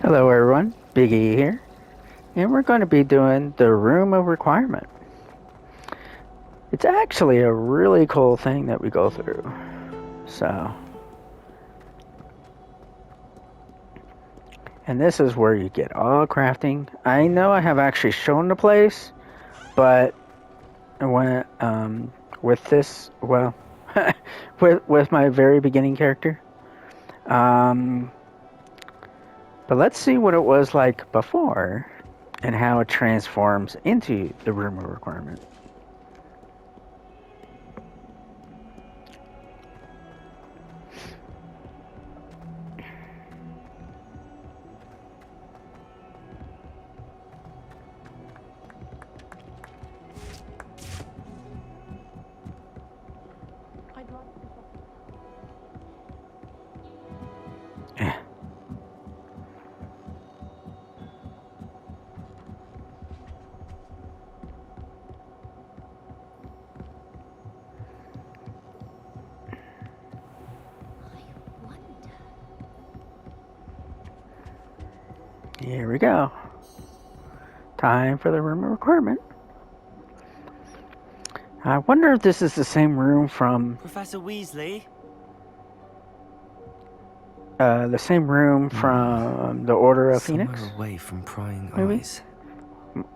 Hello everyone, Big E here, and we're going to be doing the Room of Requirement. It's actually a really cool thing that we go through, so... And this is where you get all crafting. I know I have actually shown the place, but when with this, well, with my very beginning character, but let's see what it was like before, and how it transforms into the Room of Requirement. Here we go. Time for the Room of Requirement. I wonder if this is the same room from... Professor Weasley? the same room from the Order of Somewhere Phoenix? away from prying Maybe? eyes.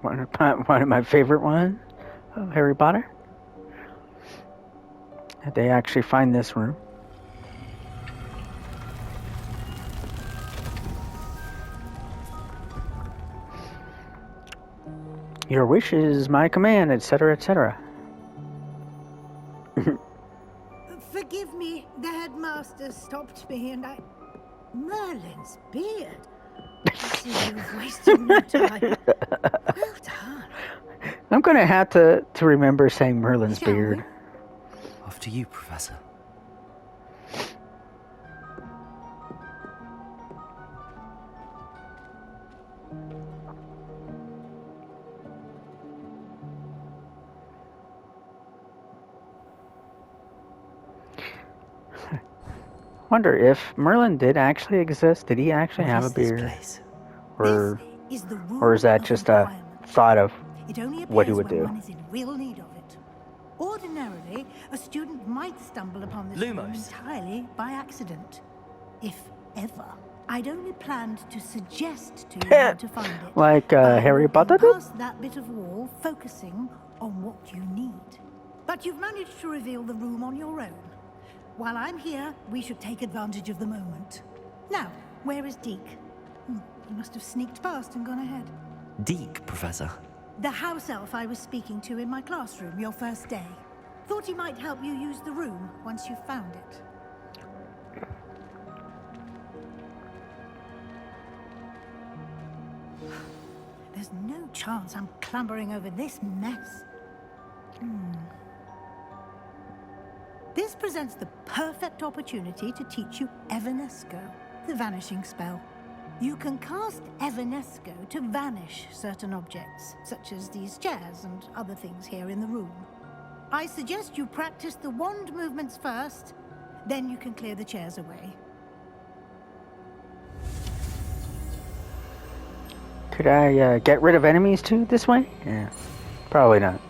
One of my favorite ones of Harry Potter. They actually find this room. Your wish is my command, etc., etc. Forgive me, the headmaster stopped me and I... Merlin's beard. I see you've wasted no time. Well done. I'm gonna have to remember saying Merlin's Shall we? beard. After you, Professor. Wonder if Merlin did actually exist. Did he actually have a beard? Or is that just a thought of what he would do? One is in real need of it. Ordinarily, a student might stumble upon this room Lumos. entirely by accident. If ever. I'd only planned to suggest to you how to find it. Like Harry Potter did? Past that bit of wall, focusing on what you need. But you've managed to reveal the room on your own. While I'm here, we should take advantage of the moment. Now, where is Deke? He must have sneaked past and gone ahead. Deke, Professor. The house elf I was speaking to in my classroom your first day. Thought he might help you use the room once you found it. There's no chance I'm clambering over this mess. This presents the perfect opportunity to teach you Evanesco, the vanishing spell. You can cast Evanesco to vanish certain objects, such as these chairs and other things here in the room. I suggest you practice the wand movements first, then you can clear the chairs away. Could I get rid of enemies too this way? Yeah, probably not.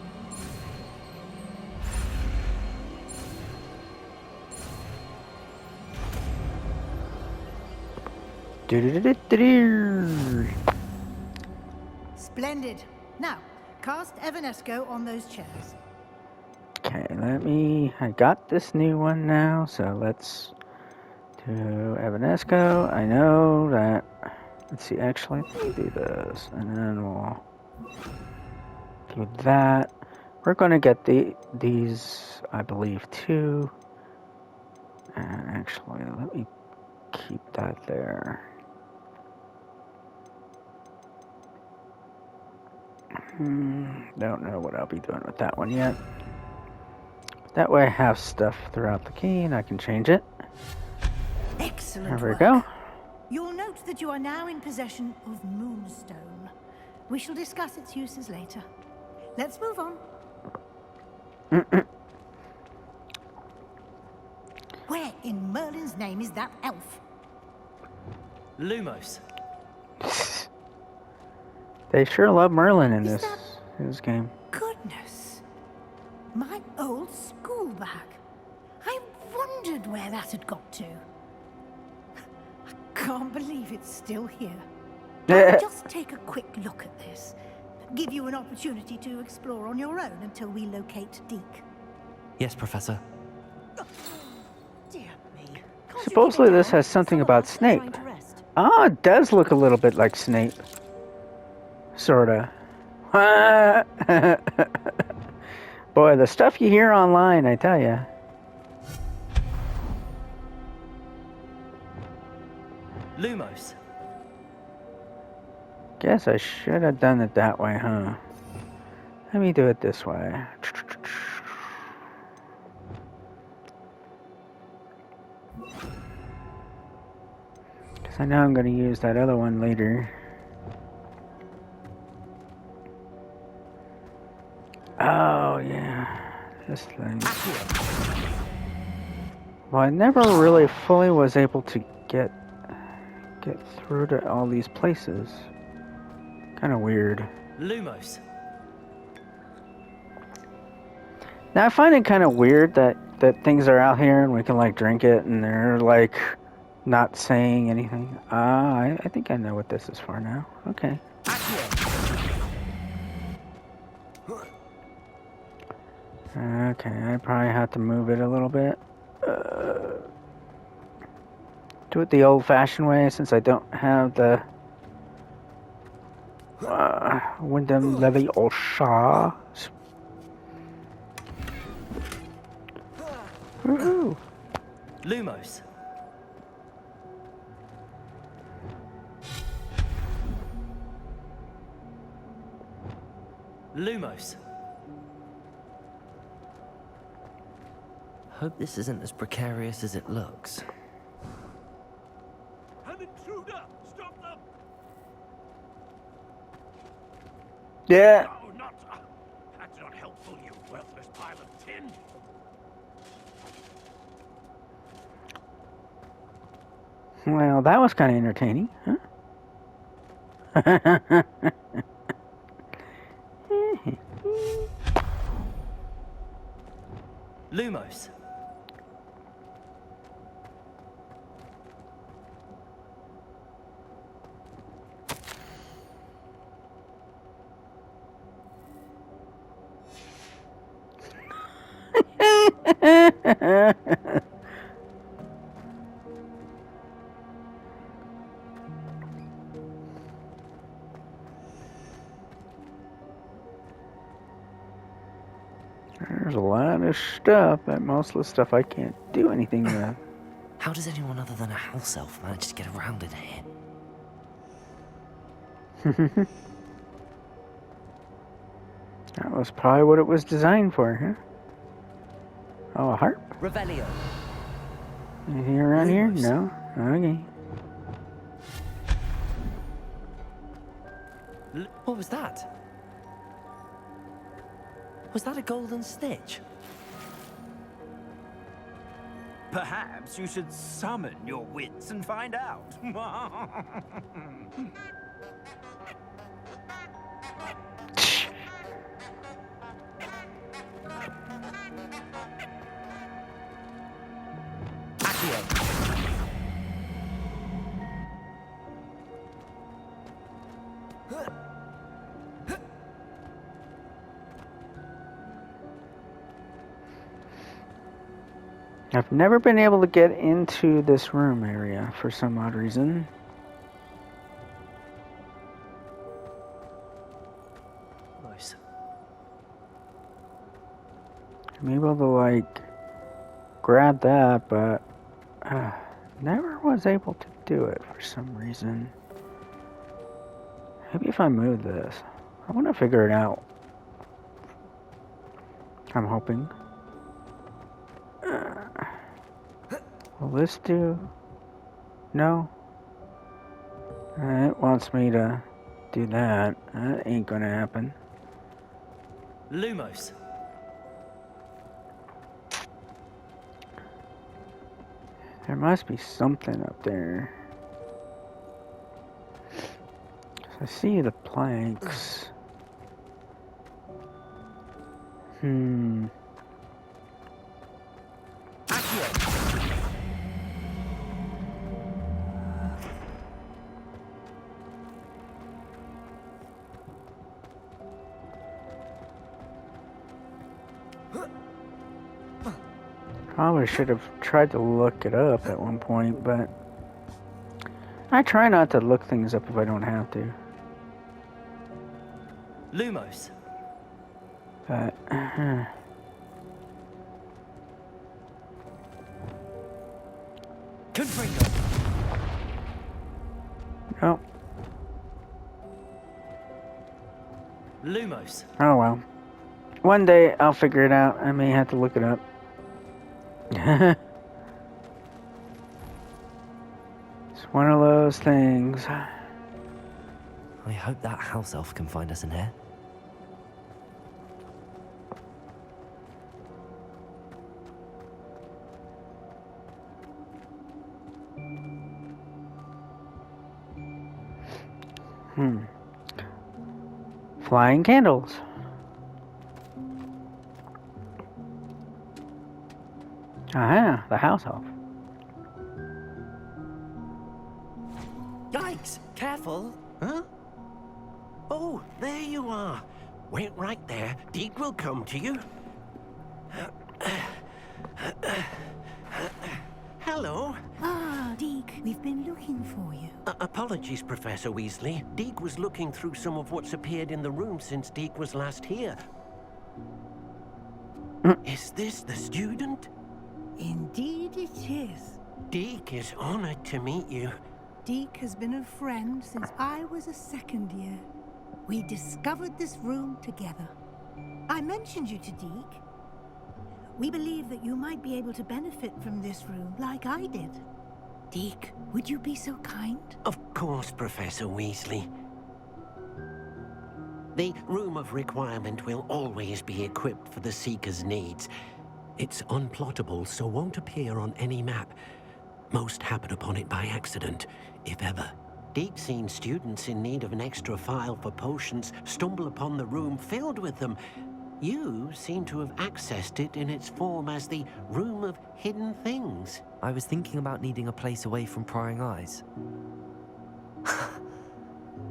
Splendid. Now, cast Evanesco on those chairs. Okay, I got this new one now, so let's do Evanesco. I know that, let's see, actually, let me do this, and then we'll do that. We're going to get these, I believe, too. And actually, let me keep that there. Don't know what I'll be doing with that one yet. That way I have stuff throughout the key and I can change it. Excellent There we work. go. You'll note that you are now in possession of Moonstone. We shall discuss its uses later. Let's move on. Where in Merlin's name is that elf? Lumos. They sure love Merlin in Is this game. Goodness. My old school bag. I wondered where that had got to. I can't believe it's still here. I'll just take a quick look at this. Give you an opportunity to explore on your own until we locate Deke. Yes, Professor. Dear me. Supposedly this has something about Snape. Ah, it does look a little bit like Snape. Sorta. Boy, the stuff you hear online, I tell ya. Lumos. Guess I should have done it that way, huh? Let me do it this way. Because I know I'm going to use that other one later. Oh, yeah. This thing. Well, I never really fully was able to get through to all these places. Kind of weird. Lumos. Now, I find it kind of weird that things are out here and we can, like, drink it and they're, like, not saying anything. I think I know what this is for now. Okay. Okay, I probably have to move it a little bit. Do it the old-fashioned way since I don't have the Wyndham Leviosa. Woohoo! Lumos. Lumos. Hope this isn't as precarious as it looks. An intruder! Stop them! Yeah. No, not. That's not helpful, you worthless pile of tin. Well, that was kind of entertaining, huh? Lumos. There's a lot of stuff, but most of the stuff I can't do anything with. How does anyone other than a house elf manage to get around in here? That was probably what it was designed for, huh? Oh, a harp? Revelio. Anything around here? No? Okay. What was that? Was that a golden snitch? Perhaps you should summon your wits and find out. I've never been able to get into this room area for some odd reason. Nice. I'm able to, like, grab that, but never was able to do it for some reason. Maybe if I move this. I want to figure it out. I'm hoping. Will this do? No? It wants me to do that. That ain't gonna happen. Lumos. There must be something up there. I see the planks. Hmm. Probably should have tried to look it up at one point, but I try not to look things up if I don't have to. Lumos. But Confringo. oh, Lumos. oh well. One day I'll figure it out. I may have to look it up. It's one of those things. I hope that house elf can find us in here. Flying candles. Ah, the house elf. Yikes! Careful! Huh? Oh, there you are. Wait right there. Deke will come to you. Hello. Ah, Deke, we've been looking for you. Apologies, Professor Weasley. Deke was looking through some of what's appeared in the room since Deke was last here. Is this the student? Indeed it is. Deke is honored to meet you. Deke has been a friend since I was a second year. We discovered this room together. I mentioned you to Deke. We believe that you might be able to benefit from this room like I did. Deke, would you be so kind? Of course, Professor Weasley. The Room of Requirement will always be equipped for the Seeker's needs. It's unplottable, so won't appear on any map. Most happen upon it by accident, if ever. Deke's seen students in need of an extra file for potions stumble upon the room filled with them. You seem to have accessed it in its form as the Room of Hidden Things. I was thinking about needing a place away from prying eyes.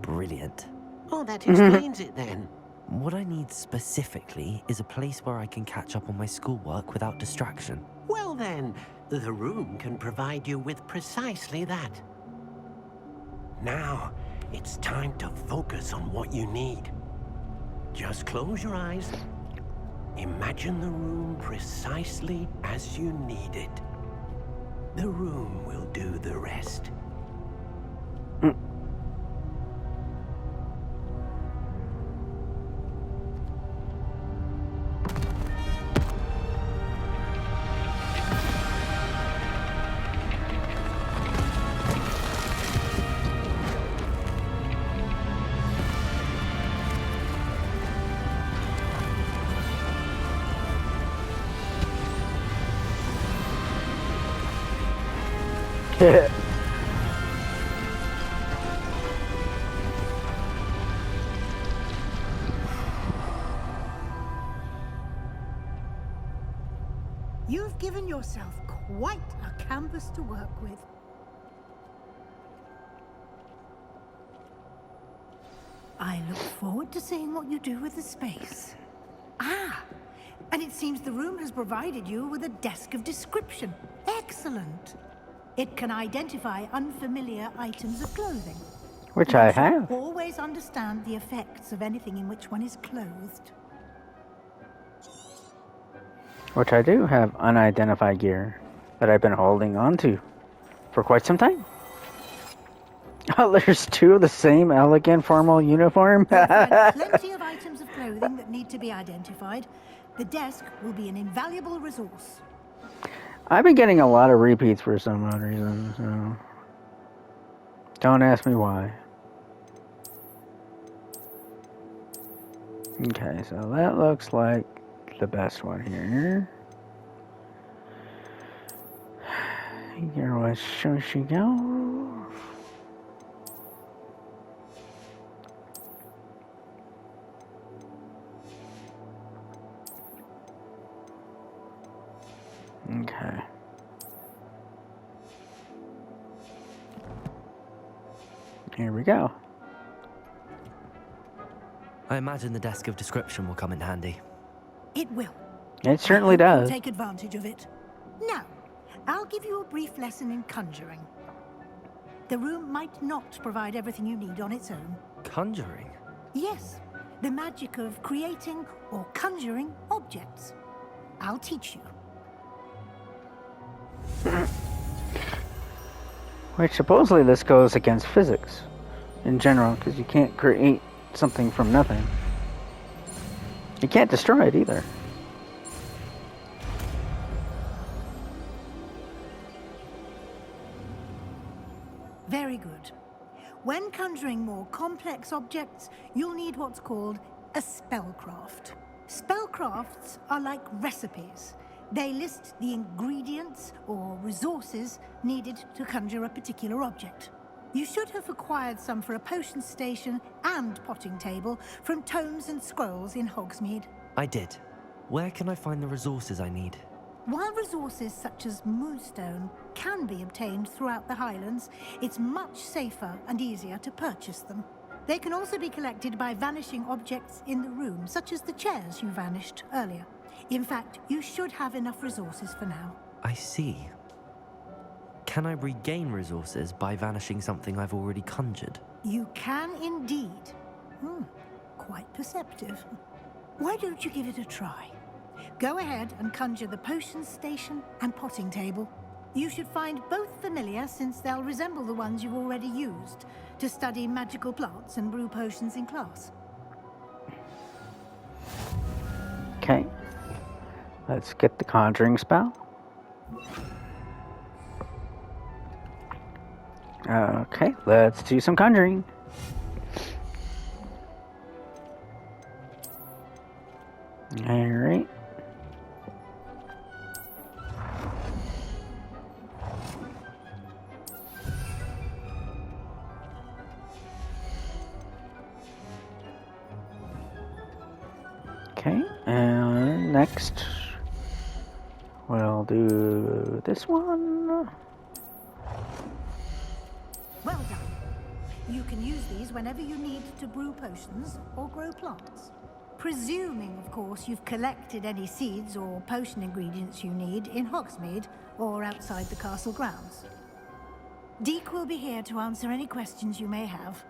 Brilliant. Oh, that explains it then. What I need specifically is a place where I can catch up on my schoolwork without distraction. Well then, the room can provide you with precisely that. Now, it's time to focus on what you need. Just close your eyes. Imagine the room precisely as you need it. The room will do the rest. You've given yourself quite a canvas to work with. I look forward to seeing what you do with the space. Ah, and it seems the room has provided you with a desk of description. Excellent. It can identify unfamiliar items of clothing. Which I have. Always understand the effects of anything in which one is clothed. Which I do have unidentified gear that I've been holding on to for quite some time. Oh, there's two of the same elegant formal uniform. You'll find plenty of items of clothing that need to be identified. The desk will be an invaluable resource. I've been getting a lot of repeats for some odd reason, so don't ask me why. Okay, so that looks like the best one here. Here was Shoshigo. Okay. Here we go. I imagine the desk of description will come in handy. It will. It certainly I hope you'll does. take advantage of it. Now, I'll give you a brief lesson in conjuring. The room might not provide everything you need on its own. Conjuring? Yes, the magic of creating or conjuring objects. I'll teach you. Which supposedly this goes against physics in general, because you can't create something from nothing. You can't destroy it either. Very good. When conjuring more complex objects, you'll need what's called a spellcraft. Spellcrafts are like recipes. They list the ingredients or resources needed to conjure a particular object. You should have acquired some for a potion station and potting table from tomes and scrolls in Hogsmeade. I did. Where can I find the resources I need? While resources such as Moonstone can be obtained throughout the Highlands, it's much safer and easier to purchase them. They can also be collected by vanishing objects in the room, such as the chairs you vanished earlier. In fact, you should have enough resources for now. I see. Can I regain resources by vanishing something I've already conjured? You can indeed. Quite perceptive. Why don't you give it a try? Go ahead and conjure the potion station and potting table. You should find both familiar, since they'll resemble the ones you've already used to study magical plants and brew potions in class. Okay. Let's get the conjuring spell. Okay, let's do some conjuring. Alright. Okay, and next we'll do this one. Well done. You can use these whenever you need to brew potions or grow plants. Presuming, of course, you've collected any seeds or potion ingredients you need in Hogsmeade or outside the castle grounds. Deek will be here to answer any questions you may have.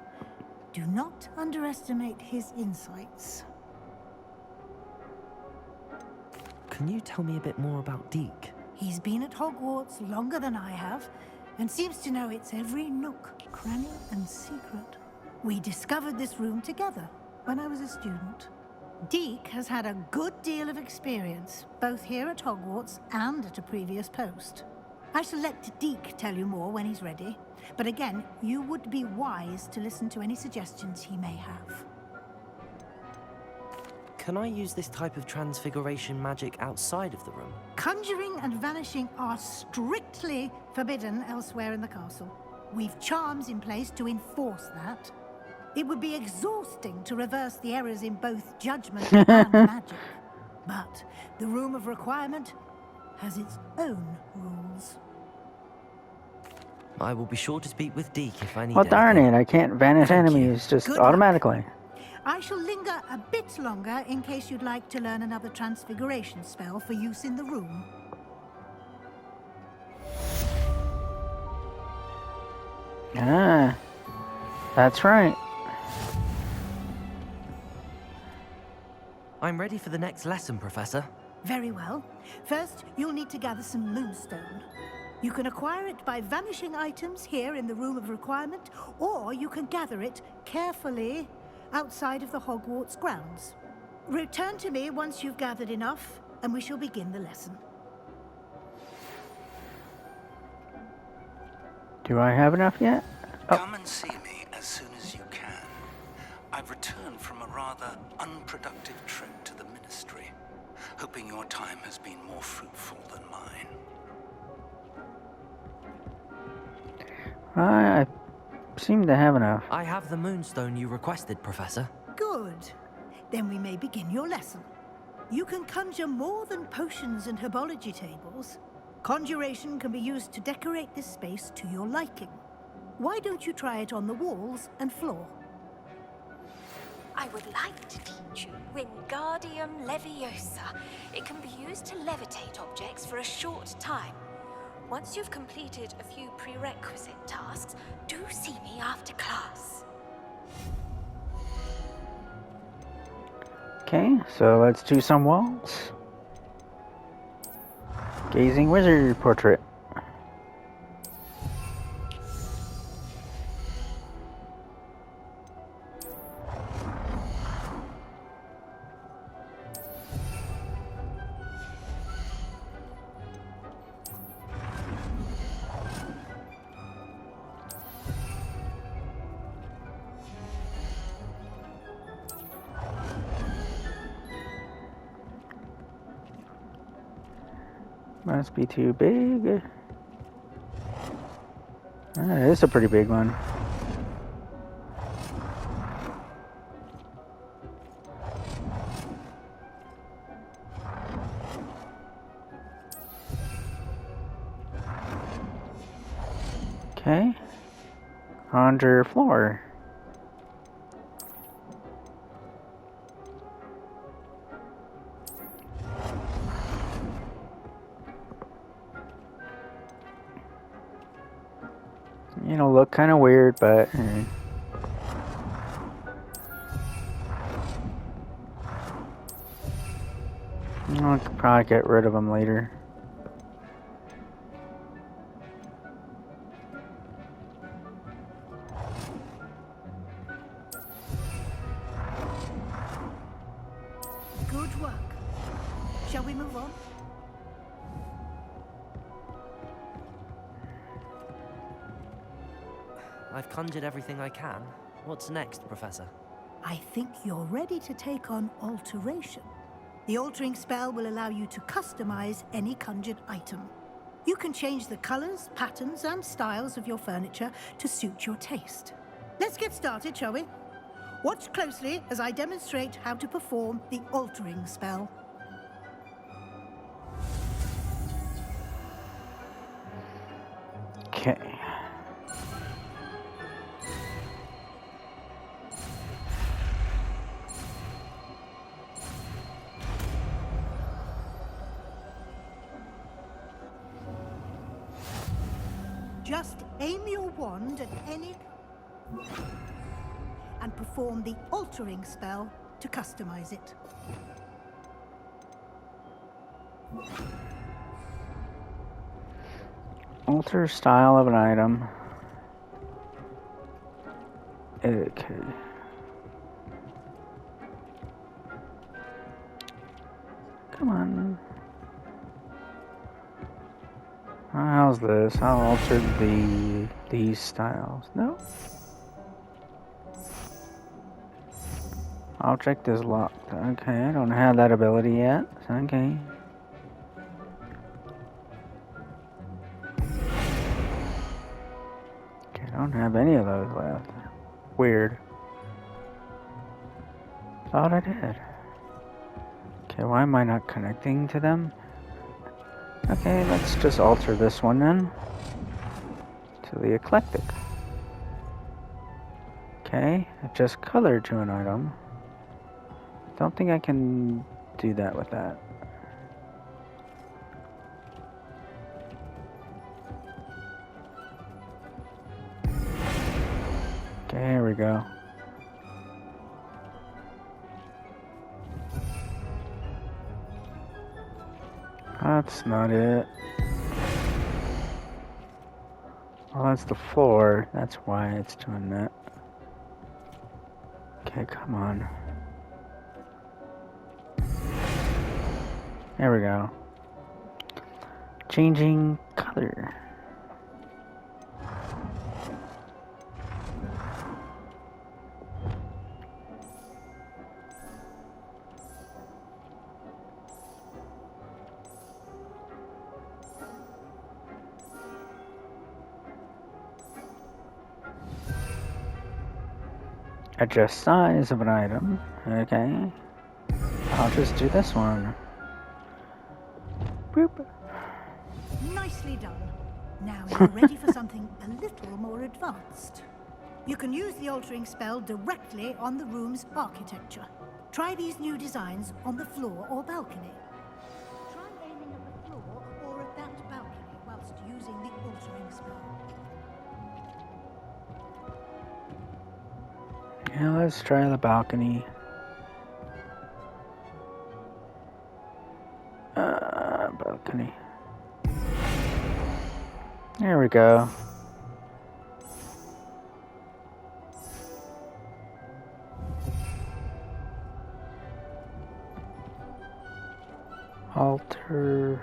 Do not underestimate his insights. Can you tell me a bit more about Deke? He's been at Hogwarts longer than I have, and seems to know its every nook, cranny, and secret. We discovered this room together when I was a student. Deke has had a good deal of experience, both here at Hogwarts and at a previous post. I shall let Deke tell you more when he's ready, but again, you would be wise to listen to any suggestions he may have. Can I use this type of transfiguration magic outside of the room? Conjuring and vanishing are strictly forbidden elsewhere in the castle. We've charms in place to enforce that. It would be exhausting to reverse the errors in both judgment and magic. But the Room of Requirement has its own rules. I will be sure to speak with Deke if I need Well, darn anything. it, I can't vanish Thank you. enemies just Good luck. automatically. I shall linger a bit longer in case you'd like to learn another transfiguration spell for use in the room. Ah, that's right. I'm ready for the next lesson, Professor. Very well. First, you'll need to gather some Moonstone. You can acquire it by vanishing items here in the Room of Requirement, or you can gather it carefully outside of the Hogwarts grounds. Return to me once you've gathered enough, and we shall begin the lesson. Do I have enough yet? Oh. Come and see me as soon as you can. I've returned from a rather unproductive trip to the Ministry, hoping your time has been more fruitful than mine. I seem to have enough. I have the Moonstone you requested, Professor. Good. Then we may begin your lesson. You can conjure more than potions and herbology tables. Conjuration can be used to decorate this space to your liking. Why don't you try it on the walls and floor? I would like to teach you Wingardium Leviosa. It can be used to levitate objects for a short time. Once you've completed a few prerequisite tasks, do see me after class. Okay, so let's do some walls. Gazing wizard portrait. Must be too big. That is a pretty big one. Okay. On your floor. You know, look kind of weird, but I could probably get rid of them later. Good work. Shall we move on? I've conjured everything I can. What's next, Professor? I think you're ready to take on alteration. The altering spell will allow you to customize any conjured item. You can change the colors, patterns, and styles of your furniture to suit your taste. Let's get started, shall we? Watch closely as I demonstrate how to perform the altering spell. Okay. Just aim your wand at any and perform the altering spell to customize it. Alter style of an item. Okay. Come on. How's this? I'll alter these styles. No? Object is locked. Okay, I don't have that ability yet. Okay. Okay, I don't have any of those left. Weird. Thought I did. Okay, why am I not connecting to them? Okay, let's just alter this one then to the eclectic. Okay, adjust color to an item. Don't think I can do that with that. Okay, here we go. That's not it. Well, that's the floor. That's why it's doing that. Okay, come on. There we go. Changing color. Adjust size of an item. Okay. I'll just do this one. Boop. Nicely done. Now you're ready for something a little more advanced. You can use the altering spell directly on the room's architecture. Try these new designs on the floor or balcony. Try aiming at the floor or at that balcony whilst using the altering spell. Yeah, let's try the balcony. Balcony. There we go. Alter.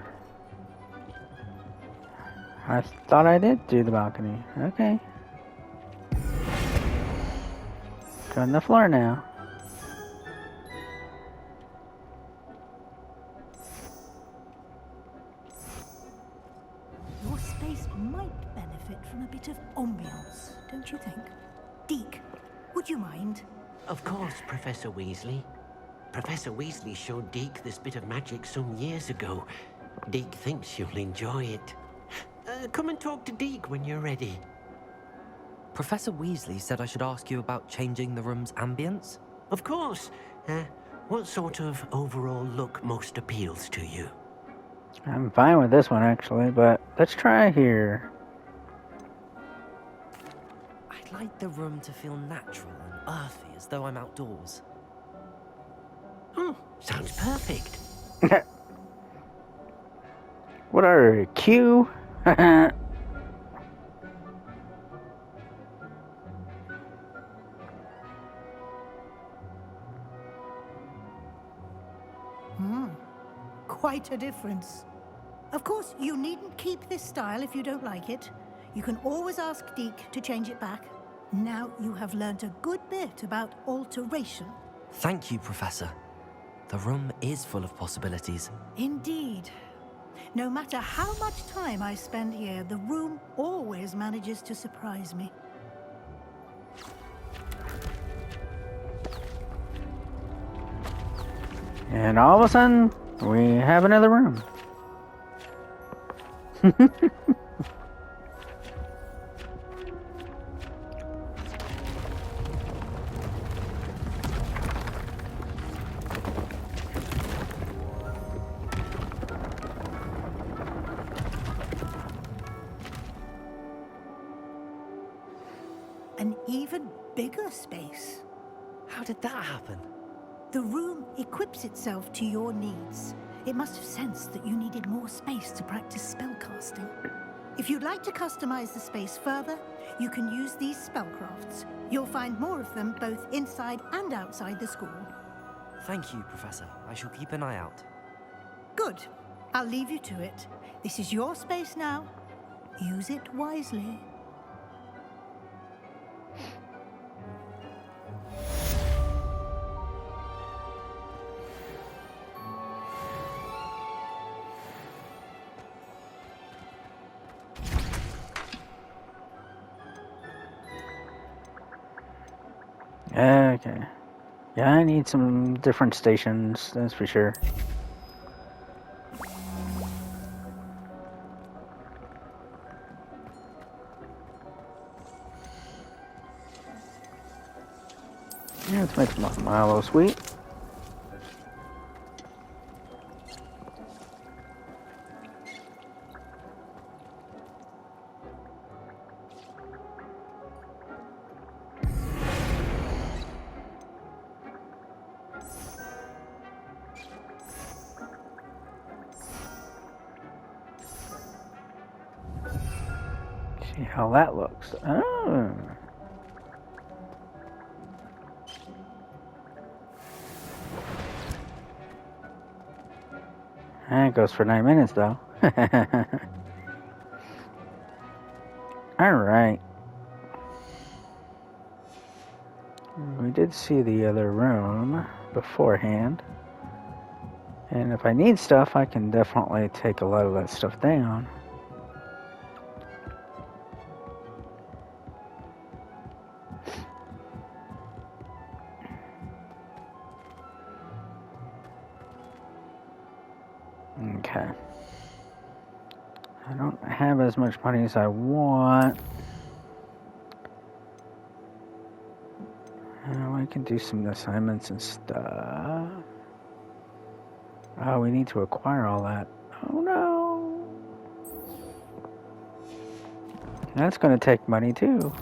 I thought I did do the balcony. Okay. Go on the floor now. Your space might benefit from a bit of ambiance, don't you think? Deke, would you mind? Of course, Professor Weasley. Professor Weasley showed Deke this bit of magic some years ago. Deke thinks you'll enjoy it. Come and talk to Deke when you're ready. Professor Weasley said I should ask you about changing the room's ambience. Of course. What sort of overall look most appeals to you? I'm fine with this one actually, but let's try here. I'd like the room to feel natural and earthy, as though I'm outdoors. Oh, sounds perfect. What are you, Q? Quite a difference. Of course, you needn't keep this style if you don't like it. You can always ask Deke to change it back. Now you have learnt a good bit about alteration. Thank you, Professor. The room is full of possibilities. Indeed. No matter how much time I spend here, the room always manages to surprise me. And all of a sudden, we have another room. An even bigger space. How did that happen? The room equips itself to your needs. It must have sensed that you needed more space to practice spellcasting. If you'd like to customize the space further, you can use these spellcrafts. You'll find more of them both inside and outside the school. Thank you, Professor. I shall keep an eye out. Good. I'll leave you to it. This is your space now. Use it wisely. Okay. Yeah, I need some different stations, that's for sure. Yeah, let's make some Milo sweet. See how that looks. Oh. And it goes for 9 minutes though. Alright. We did see the other room beforehand. And if I need stuff, I can definitely take a lot of that stuff down. Okay. I don't have as much money as I want. I can do some assignments and stuff. Oh, we need to acquire all that. Oh no! That's gonna take money too.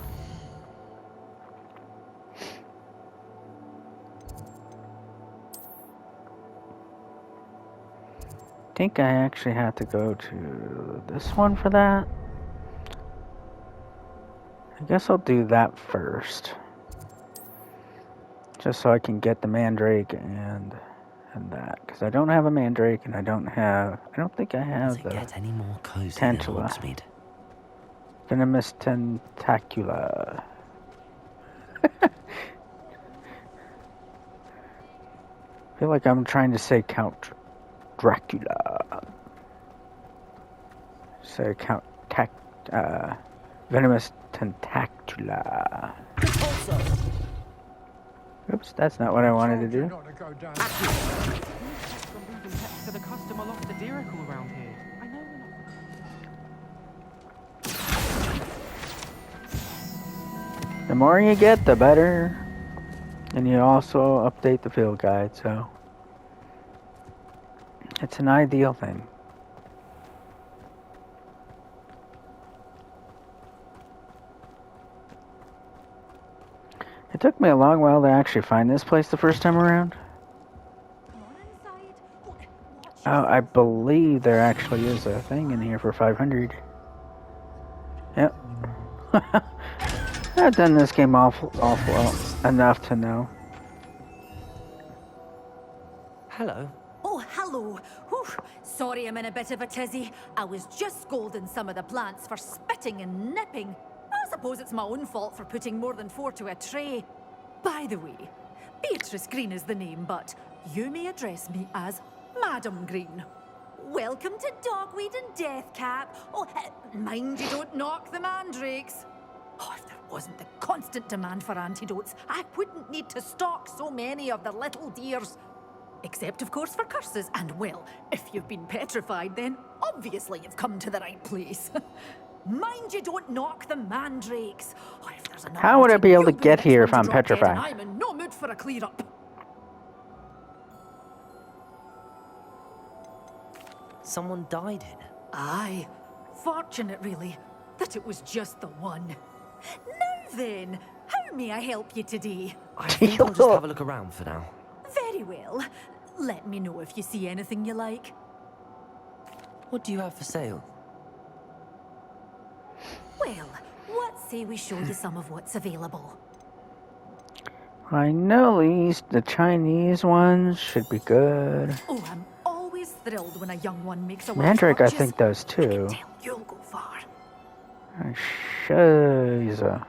I think I actually have to go to this one for that. I guess I'll do that first. Just so I can get the mandrake and that. Because I don't have a mandrake and I don't think I have Does it get any more cozy Tantula. than Hogsmeade? Venomous Tentacula. I feel like I'm trying to say Count Dracula. Say Count Venomous Tentacula. Oops, that's not what I wanted to do. To the customer loft at Dirical around here. I know we're not. The more you get, the better. And you also update the field guide, so it's an ideal thing. It took me a long while to actually find this place the first time around. Oh, I believe there actually is a thing in here for 500. Yep. I've done this game awful enough to know. Hello. Oh, hello. Whew. Sorry I'm in a bit of a tizzy. I was just scolding some of the plants for spitting and nipping. I suppose it's my own fault for putting more than 4 to a tray. By the way, Beatrice Green is the name, but you may address me as Madam Green. Welcome to Dogweed and Deathcap. Oh, mind you don't knock the mandrakes. Oh, if there wasn't the constant demand for antidotes, I wouldn't need to stock so many of the little dears. Except, of course, for curses. And, well, if you've been petrified, then obviously you've come to the right place. Mind you don't knock the mandrakes. Oh, if there's another How would I be able to you'll get the here next if one I'm to drop dead, petrified? and I'm in no mood for a clear-up. Someone died here. Aye. Fortunate, really, that it was just the one. Now then, how may I help you today? I think I'll just have a look around for now. Very well. Let me know if you see anything you like. What do you have for sale? Well, what say we show you some of what's available? I know at least the Chinese ones should be good. Oh, I'm always thrilled when a young one makes a wise Mandrake, I purchase. think, does I can too. tell you'll go far. Shiza.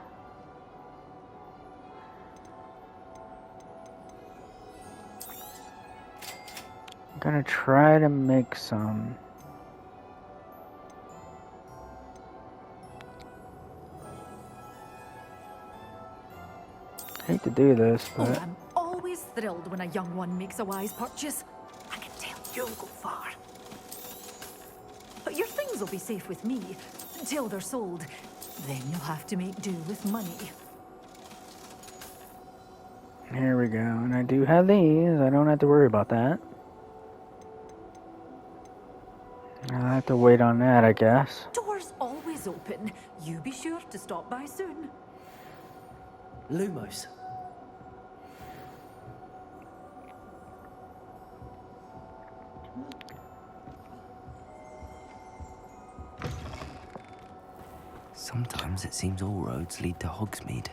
I'm gonna try to make some. I hate to do this, Oh, but I'm always thrilled when a young one makes a wise purchase. I can tell you'll go far. But your things will be safe with me until they're sold. Then you'll have to make do with money. here we go. And I do have these. I don't have to worry about that. I'll have to wait on that, I guess. Doors always open. You be sure to stop by soon. Lumos. Sometimes it seems all roads lead to Hogsmeade.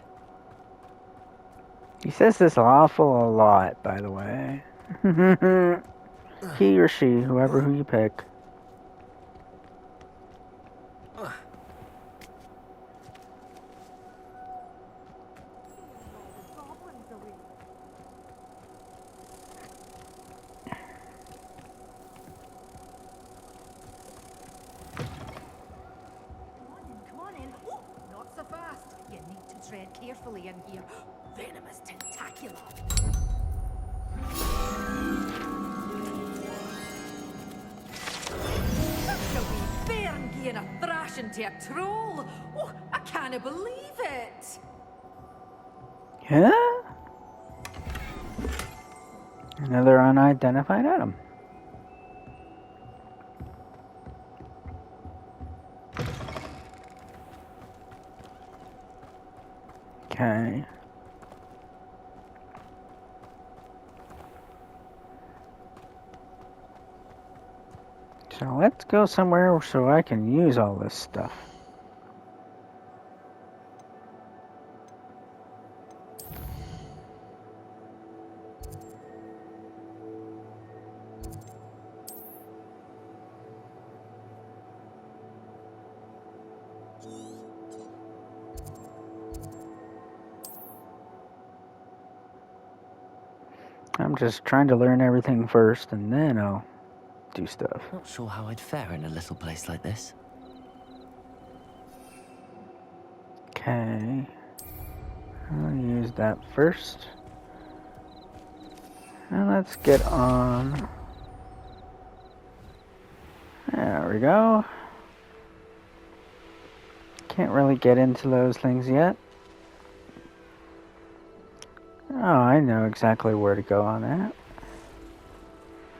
He says this awful a lot, by the way. He or she, who you pick. Come on in. Oh, not so fast. You need to tread carefully in here. Venomous tentacula. Such a wee bairn giving a into a troll. Oh, I can't believe it. Yeah? Another unidentified item. Okay. So let's go somewhere so I can use all this stuff. I'm just trying to learn everything first, and then I'll do stuff. Not sure how I'd fare in a little place like this. Okay. I'll use that first. And let's get on. There we go. Can't really get into those things yet. Oh, I know exactly where to go on that.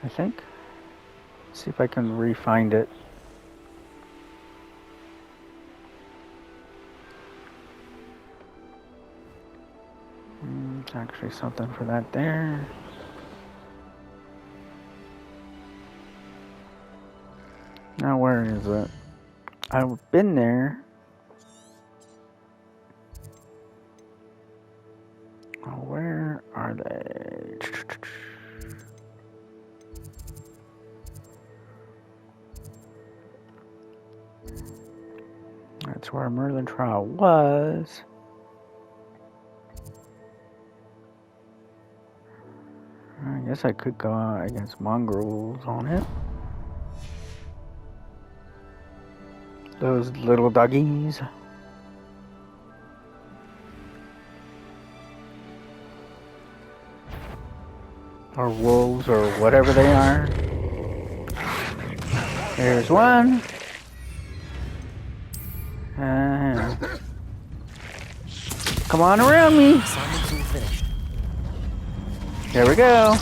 I think. See if I can re-find it. There's actually something for that there. Now where is it? I've been there. Oh, where are they? That's where Merlin Trial was. I guess I could go out against mongrels on it. Those little doggies. Or wolves, or whatever they are. There's one. Come on around me. Assignment's all finished. There we go.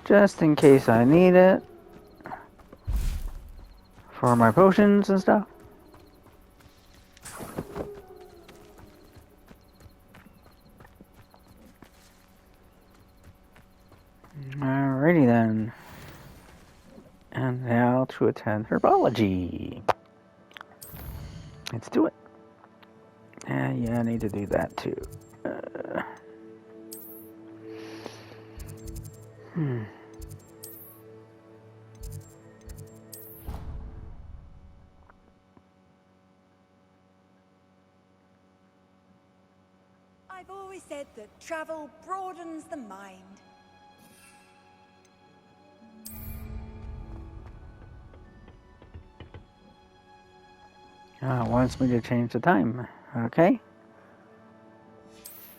Just in case I need it. For my potions and stuff. Alrighty then. And now to attend herbology. Let's do it. Yeah, I need to do that too. I've always said that travel broadens the mind. It wants me to change the time. Okay.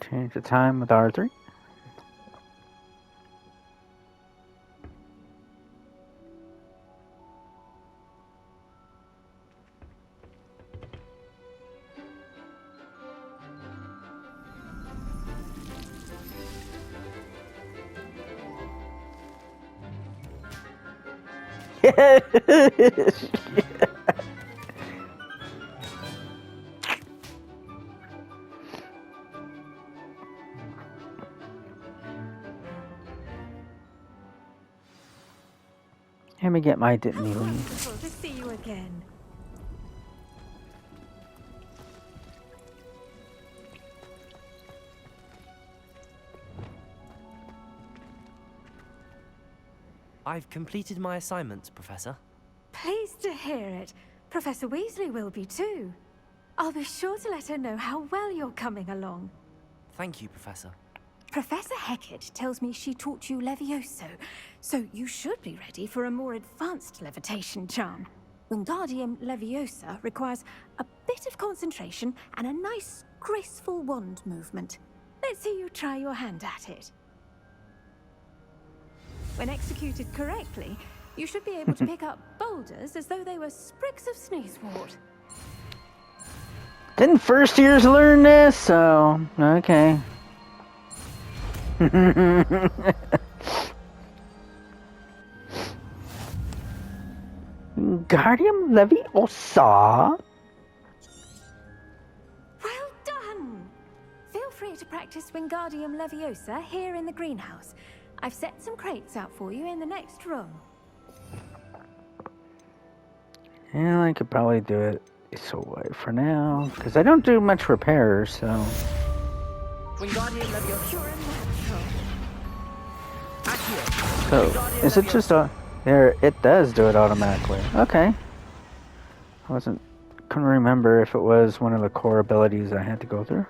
Change the time with R3. Let me get my didn't even. Wonderful to see you again. I've completed my assignments, Professor. Pleased to hear it. Professor Weasley will be too. I'll be sure to let her know how well you're coming along. Thank you, Professor. Professor Hecat tells me she taught you Levioso, so you should be ready for a more advanced levitation charm. Wingardium Leviosa requires a bit of concentration and a nice, graceful wand movement. Let's see you try your hand at it. When executed correctly, you should be able to pick up boulders as though they were sprigs of sneezewort. Didn't first years learn this? So, okay. Wingardium Leviosa? Well done! Feel free to practice Wingardium Leviosa here in the greenhouse. I've set some crates out for you in the next room. Yeah, I could probably do it this way for now, because I don't do much repairs, so... Wingardium Leviosa. You're a natural. So, is it just a... There, it does do it automatically. Okay. Couldn't remember if it was one of the core abilities I had to go through.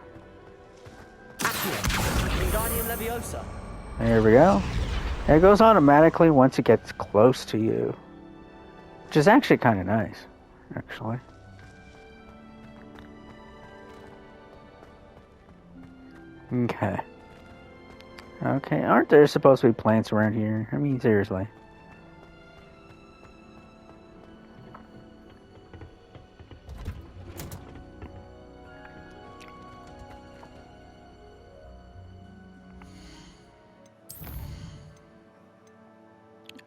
Wingardium Leviosa. There we go. It goes automatically once it gets close to you. Which is actually kind of nice, actually. Okay. Okay, aren't there supposed to be plants around here? I mean, seriously.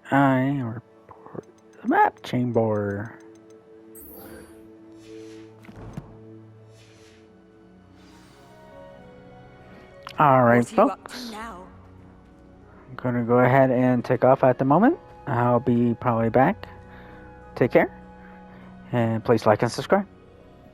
I report the map chamber. Alright, folks. I'm gonna go ahead and take off at the moment. I'll be probably back. Take care. And please like and subscribe.